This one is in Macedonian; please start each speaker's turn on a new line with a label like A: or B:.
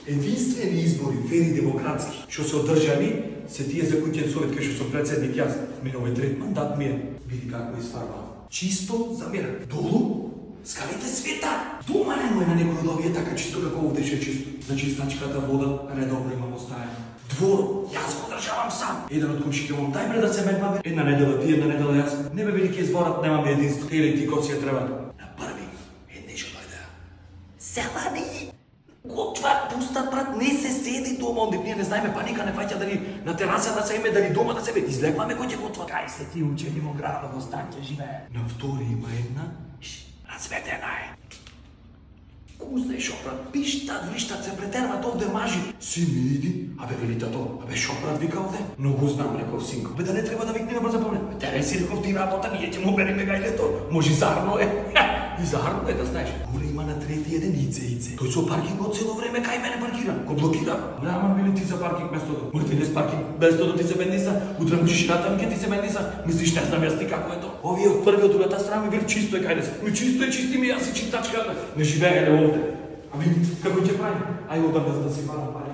A: Единствени избори, фери демократски, што се одржани, се тие за куќен совет кај што сум председник јас. Мене трет мандат ми е. Види како изфарбам. Чисто за мира. Долу, скалите света. Дома нема на некој од овие така чисто како овде ше чисто. Значи стачката вода редовно имам оставена. Двор, јас го државам сам. Еден од комшите му, дај бре да се медма бе. Една недела ти, една недела јас. Не бе велики зборат, немаме единство. Еле ти кој си ја треба. На први, еднешо дојде. Селани! Готва, пустат брат, не се седи дома, онде ние не знаеме, паника не фаќа дали на терасата се име, дали дома да се бе. Излегваме кој ќе готва. Кај се ти учени во градот, во стан ќе живее. На втори има една, разведена е. Ку знаеш брат, пиштат, вриштат, се претерват овде мажи. Сини иди, абе вели тато, абе шо брат вика овде? Но го знам, реков синко. Бе да не треба да викнеме брат за помнет. Тереси реков ти работа, ние ќе му береме гајлето. Може зарно е. И зарно е да знаеш. Горе има на трети еден ице. Тој со паркингот цело време кај мене паркира. Го блокира. Бре, ама били ти за паркинг местото. Може ти не с паркинг местото ти се бендиса. Утре можеш натам ќе ти се бендиса. Мислиш не знам јас ти како е тоа. Овие од првиот другата страна ми бил чисто е кај не. Ми чисто е, чисти ми јас и чистачка. Не живееле овде. А види како ќе прави. Ај одам да си барам пари.